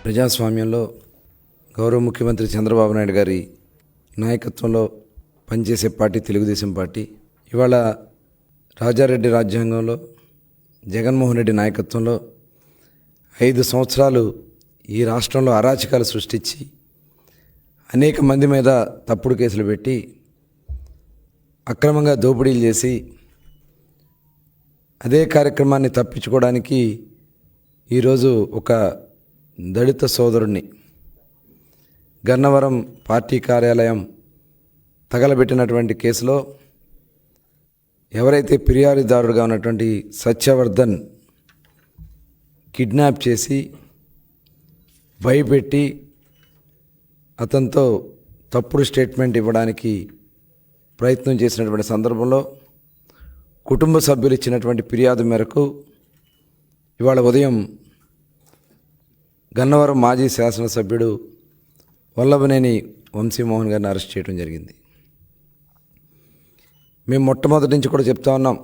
ప్రజాస్వామ్యంలో గౌరవ ముఖ్యమంత్రి చంద్రబాబు నాయుడు గారి నాయకత్వంలో పనిచేసే పార్టీ తెలుగుదేశం పార్టీ. ఇవాళ రాజారెడ్డి రాజ్యాంగంలో జగన్మోహన్ రెడ్డి నాయకత్వంలో 5 సంవత్సరాలు ఈ రాష్ట్రంలో అరాచకాలు సృష్టించి అనేక మంది మీద తప్పుడు కేసులు పెట్టి అక్రమంగా దోపిడీలు చేసి అదే కార్యక్రమాన్ని తప్పించుకోవడానికి ఈరోజు ఒక దళిత సోదరుణ్ణి గన్నవరం పార్టీ కార్యాలయం తగలబెట్టినటువంటి కేసులో ఎవరైతే ఫిర్యాదుదారుడుగా ఉన్నటువంటి సత్యవర్ధన్ కిడ్నాప్ చేసి భయపెట్టి అతనితో తప్పుడు స్టేట్మెంట్ ఇవ్వడానికి ప్రయత్నం చేసినటువంటి సందర్భంలో కుటుంబ సభ్యులు ఇచ్చినటువంటి ఫిర్యాదు మేరకు ఇవాళ ఉదయం గన్నవరం మాజీ శాసనసభ్యుడు వల్లభనేని వంశీమోహన్ గారిని అరెస్ట్ చేయడం జరిగింది. మేము మొట్టమొదటి నుంచి కూడా చెప్తా ఉన్నాం,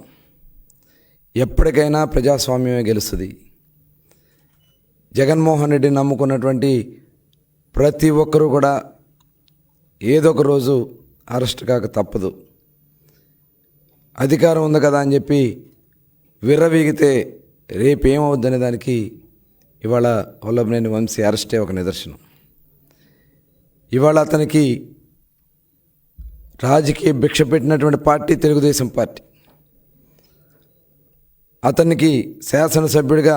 ఎప్పటికైనా ప్రజాస్వామ్యమే గెలుస్తుంది. జగన్మోహన్ రెడ్డిని నమ్ముకున్నటువంటి ప్రతి ఒక్కరూ కూడా ఏదో ఒక రోజు అరెస్ట్ కాక తప్పదు. అధికారం ఉంది కదా అని చెప్పి విర్రవీగితే రేపేమవుద్దనే దానికి ఇవాళ వల్లభనేని వంశీ అరెస్టే ఒక నిదర్శనం. ఇవాళ అతనికి రాజకీయ భిక్ష పెట్టినటువంటి పార్టీ తెలుగుదేశం పార్టీ. అతనికి శాసనసభ్యుడిగా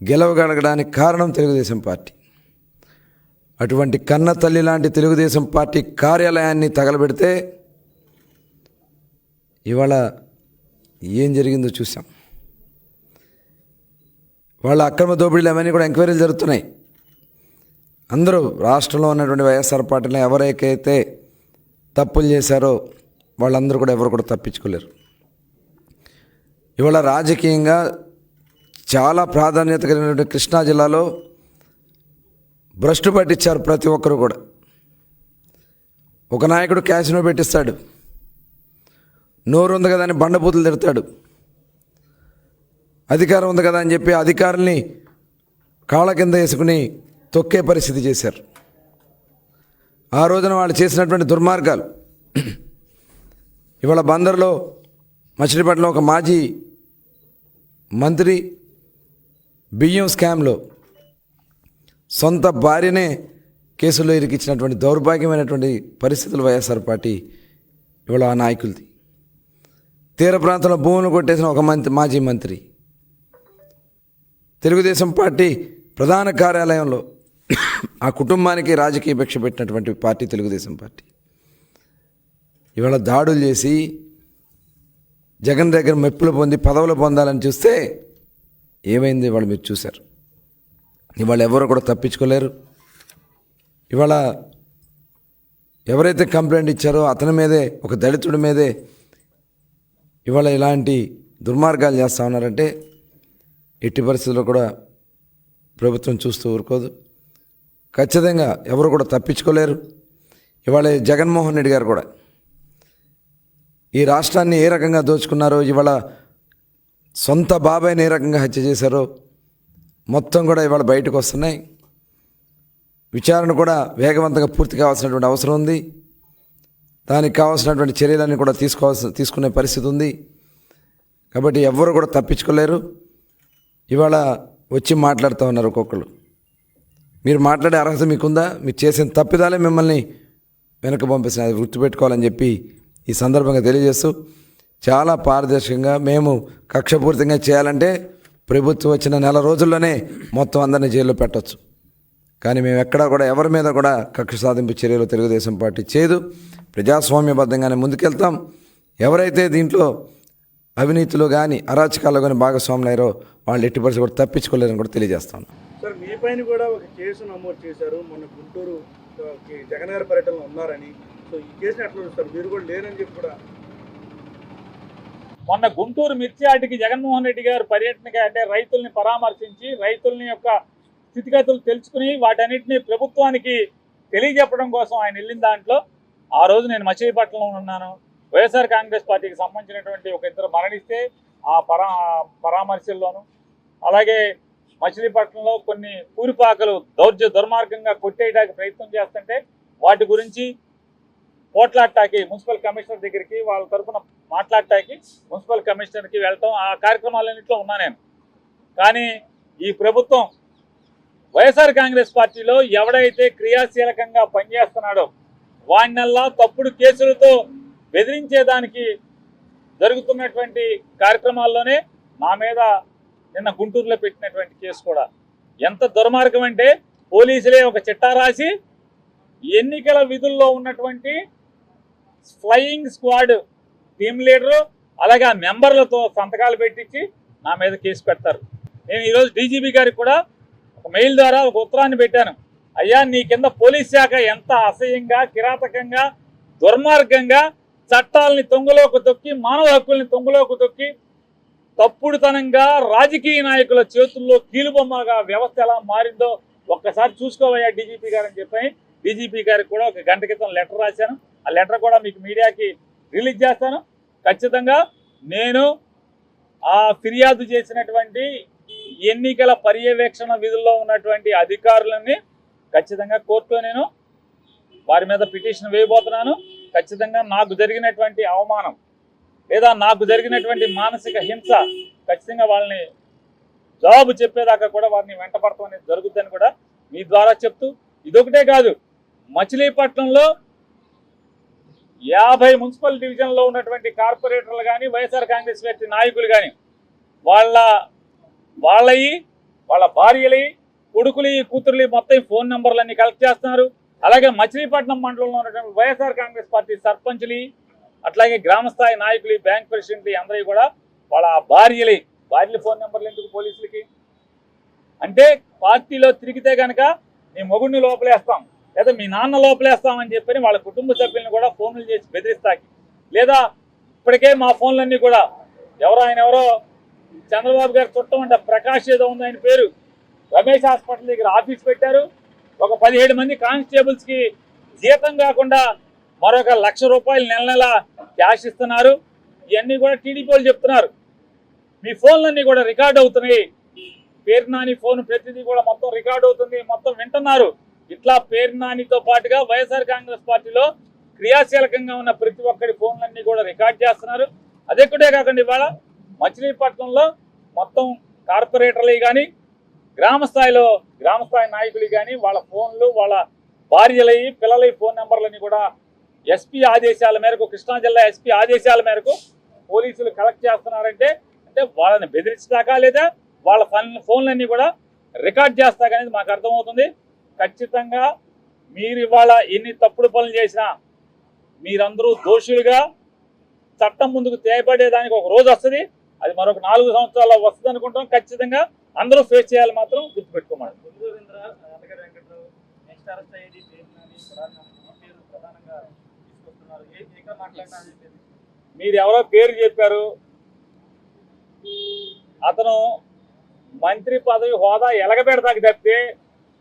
గెలవగలగడానికి కారణం తెలుగుదేశం పార్టీ. అటువంటి కన్న తల్లి లాంటి తెలుగుదేశం పార్టీ కార్యాలయాన్ని తగలబెడితే ఇవాళ ఏం జరిగిందో చూసాం. వాళ్ళ అక్రమ దోపిడీలు అవన్నీ కూడా ఎంక్వైరీలు జరుగుతున్నాయి. అందరూ రాష్ట్రంలో ఉన్నటువంటి వైఎస్ఆర్ పార్టీలో ఎవరైతే తప్పులు చేశారో వాళ్ళందరూ కూడా ఎవరు కూడా తప్పించుకోలేరు. ఇవాళ రాజకీయంగా చాలా ప్రాధాన్యత కలిగినటువంటి కృష్ణా జిల్లాలో భ్రష్టు పట్టించారు ప్రతి ఒక్కరు కూడా. ఒక నాయకుడు క్యాసినో పెట్టిస్తాడు, నోరు ఉంది కదా అని బండబూతులు తిడతాడు, అధికారం ఉంది కదా అని చెప్పి అధికారుల్ని కాళ్ళ కింద వేసుకుని తొక్కే పరిస్థితి చేశారు. ఆ రోజున వాళ్ళు చేసినటువంటి దుర్మార్గాలు ఇవాళ బందర్లో మచిలీపట్నంలో ఒక మాజీ మంత్రి బియ్యం స్కామ్లో సొంత భార్యనే కేసుల్లో ఇరికించినటువంటి దౌర్భాగ్యమైనటువంటి పరిస్థితులు వైఎస్ఆర్ పార్టీ ఇవాళ ఆ నాయకులది. తీర ప్రాంతంలో భూములు కొట్టేసిన ఒక మాజీ మంత్రి, తెలుగుదేశం పార్టీ ప్రధాన కార్యాలయంలో ఆ కుటుంబానికి రాజకీయ భిక్ష పెట్టినటువంటి పార్టీ తెలుగుదేశం పార్టీ. ఇవాళ దాడులు చేసి జగన్ దగ్గర మెప్పులు పొంది పదవులు పొందాలని చూస్తే ఏమైంది ఇవాళ మీరు చూశారు. ఇవాళ ఎవరు కూడా తప్పించుకోలేరు. ఇవాళ ఎవరైతే కంప్లైంట్ ఇచ్చారో అతని మీదే, ఒక దళితుడి మీదే ఇవాళ ఇలాంటి దుర్మార్గాలు చేస్తూ ఉన్నారంటే ఎట్టి పరిస్థితుల్లో కూడా ప్రభుత్వం చూస్తూ ఊరుకోదు. ఖచ్చితంగా ఎవరు కూడా తప్పించుకోలేరు. ఇవాళ జగన్మోహన్ రెడ్డి గారు కూడా ఈ రాష్ట్రాన్ని ఏ రకంగా దోచుకున్నారో, ఇవాళ సొంత బాబాయ్ని ఏ రకంగా హత్య చేశారో మొత్తం కూడా ఇవాళ బయటకు వస్తున్నాయి. విచారణ కూడా వేగవంతంగా పూర్తి కావాల్సినటువంటి అవసరం ఉంది. దానికి కావాల్సినటువంటి చర్యలన్నీ కూడా తీసుకునే పరిస్థితి ఉంది. కాబట్టి ఎవ్వరు కూడా తప్పించుకోలేరు. ఇవాళ వచ్చి మాట్లాడుతూ ఉన్నారు ఒక్కొక్కరు. మీరు మాట్లాడే అర్హత మీకుందా? మీరు చేసిన తప్పిదాలే మిమ్మల్ని వెనక పంపిస్తున్న, అది గుర్తుపెట్టుకోవాలని చెప్పి ఈ సందర్భంగా తెలియజేస్తూ, చాలా పారదర్శకంగా మేము కక్షపూరితంగా చేయాలంటే ప్రభుత్వం వచ్చిన నెల రోజుల్లోనే మొత్తం అందరినీ జైల్లో పెట్టవచ్చు. కానీ మేము ఎక్కడా కూడా ఎవరి మీద కూడా కక్ష సాధింపు చర్యలు తెలుగుదేశం పార్టీ చేయదు. ప్రజాస్వామ్యబద్ధంగానే ముందుకెళ్తాం. ఎవరైతే దీంట్లో అవినీతిలో కానీ అరాచకాల్లో కానీ భాగస్వాములు అయ్యారో వాళ్ళు ఎట్టి పరిస్థితి కూడా తప్పించుకోలేరని కూడా తెలియజేస్తాను. సార్, మీ పైన కూడా ఒక కేసు నమోదు చేశారు. మొన్న గుంటూరు జగన్ గారి పర్యటనలో ఉన్నారని. సో ఈ కేసుని ఎట్లా చూస్తారు? మీరు కూడా లేరని చెప్పి కూడా మొన్న గుంటూరు మిర్చియాటికి జగన్మోహన్ రెడ్డి గారు పర్యటనకి అంటే రైతుల్ని పరామర్శించి రైతుల్ని యొక్క స్థితిగతులు తెలుసుకుని వాటన్నిటిని ప్రభుత్వానికి తెలియజెప్పడం కోసం ఆయన వెళ్ళిన దాంట్లో ఆ రోజు నేను మచిలీపట్నంలో ఉన్నాను. వైఎస్ఆర్ కాంగ్రెస్ పార్టీకి సంబంధించినటువంటి ఒక ఇద్దరు మరణిస్తే ఆ పరామర్శల్లోను, అలాగే మచిలీపట్నంలో కొన్ని పూరిపాకలు దుర్మార్గంగా కొట్టేయడానికి ప్రయత్నం చేస్తుంటే వాటి గురించి పోట్లాడటానికి మున్సిపల్ కమిషనర్ దగ్గరికి వాళ్ళ తరఫున మాట్లాడటానికి మున్సిపల్ కమిషనర్కి వెళ్ళటం ఆ కార్యక్రమాలన్నింటిలో ఉన్నా నేను. కానీ ఈ ప్రభుత్వం వైఎస్ఆర్ కాంగ్రెస్ పార్టీలో ఎవడైతే క్రియాశీలకంగా పనిచేస్తున్నాడో వాడినల్లా తప్పుడు కేసులతో బెదిరించేదానికి జరుగుతున్నటువంటి కార్యక్రమాల్లోనే నా మీద నిన్న గుంటూరులో పెట్టినటువంటి కేసు కూడా ఎంత దుర్మార్గం అంటే పోలీసులే ఒక చిట్టా రాసి ఎన్నికల విధుల్లో ఉన్నటువంటి ఫ్లయింగ్ స్క్వాడ్ టీమ్ లీడరు అలాగే ఆ మెంబర్లతో సంతకాలు పెట్టించి నా మీద కేసు పెడతారు. నేను ఈరోజు డీజీపీ గారికి కూడా ఒక మెయిల్ ద్వారా ఒక ఉత్తరాన్ని పెట్టాను. అయ్యా, నీ కింద పోలీస్ శాఖ ఎంత అసహ్యంగా కిరాతకంగా దుర్మార్గంగా చట్టాలని తొంగలోకి తొక్కి మానవ హక్కుల్ని తొంగలోకి తొక్కి తప్పుడుతనంగా రాజకీయ నాయకుల చేతుల్లో కీలుబొమ్మగా వ్యవస్థ ఎలా మారిందో ఒక్కసారి చూసుకోవయ్యా డీజీపీ గారు అని చెప్పి డీజీపీ గారికి కూడా ఒక గంట క్రితం లెటర్ రాశాను. ఆ లెటర్ కూడా మీకు మీడియాకి రిలీజ్ చేస్తాను. ఖచ్చితంగా నేను ఆ ఫిర్యాదు చేసినటువంటి ఎన్నికల పర్యవేక్షణ విధుల్లో ఉన్నటువంటి అధికారులని ఖచ్చితంగా కోర్టులో నేను వారి మీద పిటిషన్ వేయబోతున్నాను. ఖచ్చితంగా నాకు జరిగినటువంటి అవమానం లేదా నాకు జరిగినటువంటి మానసిక హింస ఖచ్చితంగా వాళ్ళని జవాబు చెప్పేదాకా కూడా వారిని వెంటపడటం అనేది జరుగుతుందని కూడా మీ ద్వారా చెప్తూ, ఇదొకటే కాదు, మచిలీపట్నంలో 50 మున్సిపల్ డివిజన్లో ఉన్నటువంటి కార్పొరేటర్లు కానీ వైఎస్ఆర్ కాంగ్రెస్ పార్టీ నాయకులు కానీ వాళ్ళవి వాళ్ళ భార్యలు కొడుకులు కూతుర్లు మొత్తం ఫోన్ నెంబర్లన్నీ కలెక్ట్ చేస్తున్నారు. అలాగే మచిలీపట్నం మండలంలో ఉన్నటువంటి వైఎస్ఆర్ కాంగ్రెస్ పార్టీ సర్పంచ్లు అట్లాగే గ్రామస్థాయి నాయకులు బ్యాంక్ ప్రెసిడెంట్లు అందరూ కూడా వాళ్ళ భార్యలు ఫోన్ నెంబర్లు ఎందుకు పోలీసులకి అంటే పార్టీలో తిరిగితే కనుక నీ మొగుడిని లోపలేస్తాం లేదా మీ నాన్న లోపలేస్తామని చెప్పని వాళ్ళ కుటుంబ సభ్యులను కూడా ఫోన్లు చేసి బెదిరిస్తాకి లేదా ఇప్పటికే మా ఫోన్లన్నీ కూడా ఎవరో చంద్రబాబు గారు చుట్టం అంటే ప్రకాష్ ఏదో ఉంది ఆయన పేరు రమేష్ హాస్పిటల్ దగ్గర ఆఫీస్ పెట్టారు. ఒక 17 మంది కానిస్టేబుల్స్కి జీతం కాకుండా మరొక ₹1,00,000 నెల క్యాష్ ఇస్తున్నారు. ఇవన్నీ కూడా టీడీపీ వాళ్ళు చెప్తున్నారు. మీ ఫోన్లన్నీ కూడా రికార్డ్ అవుతున్నాయి. పేరు నాని ఫోన్ ప్రతిదీ కూడా మొత్తం రికార్డ్ అవుతుంది, మొత్తం వింటున్నారు. ఇట్లా పేరు నానితో పాటుగా వైఎస్ఆర్ కాంగ్రెస్ పార్టీలో క్రియాశీలకంగా ఉన్న ప్రతి ఒక్కరి ఫోన్లన్నీ కూడా రికార్డ్ చేస్తున్నారు. అదొక్కటే కాకుండా ఇవాళ మచిలీపట్నంలో మొత్తం కార్పొరేటర్లు కానీ గ్రామస్థాయి నాయకులు కానీ వాళ్ళ ఫోన్లు వాళ్ళ భార్యలవి పిల్లలవి ఫోన్ నెంబర్లని కూడా ఎస్పీ ఆదేశాల మేరకు కృష్ణా జిల్లా ఎస్పీ ఆదేశాల మేరకు పోలీసులు కలెక్ట్ చేస్తున్నారంటే అంటే వాళ్ళని బెదిరించడాకా లేదా వాళ్ళ ఫోన్లన్నీ కూడా రికార్డ్ చేస్తాకనేది మాకు అర్థమవుతుంది. ఖచ్చితంగా మీరు ఇవాళ ఎన్ని తప్పుడు పనులు చేసినా మీరందరూ దోషులుగా చట్టం ముందుకు తేయబడేదానికి ఒక రోజు వస్తుంది. అది మరొక 4 సంవత్సరాల్లో వస్తుంది అనుకుంటాం. ఖచ్చితంగా అందరూ ఫేస్ చేయాలి మాత్రం గుర్తుపెట్టుకోమని. మీరు ఎవరో పేరు చెప్పారు. అతను మంత్రి పదవి హోదా ఎలగబెడతాకి తప్పితే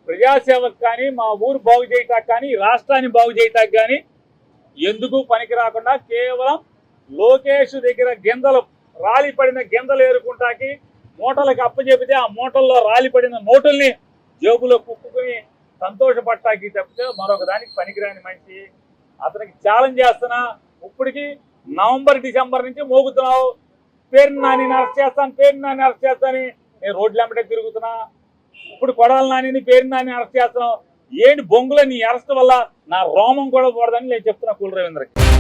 ప్రజాసేవకు కానీ మా ఊరు బాగు చేయటానికి కానీ రాష్ట్రాన్ని బాగు చేయటానికి కానీ ఎందుకు పనికి రాకుండా కేవలం లోకేష్ దగ్గర రాలిపడిన గింజలు ఏరుకుంటాకి మూటలకు అప్పచెపితే ఆ మూటల్లో రాలిపడిన నోటుల్ని జేబులో కుక్కుని సంతోషపడటానికి తప్పితే మరొక దానికి పనికిరాని మనిషి. అతనికి ఛాలెంజ్ చేస్తున్నా. ఇప్పటికి నవంబర్ డిసెంబర్ నుంచి మోగుతున్నావు. పేరు నాని అరెస్ట్ చేస్తాను నేను రోడ్లు వెంబడే తిరుగుతున్నా. ఇప్పుడు కొడాలి నానిని పేరు నాని అరెస్ట్ చేస్తున్నావు. ఏంటి బొంగులో నీ అరెస్ట్ వల్ల నా రోమం కూడా పోడదని నేను చెప్తున్నా కుల రవీంద్రకి.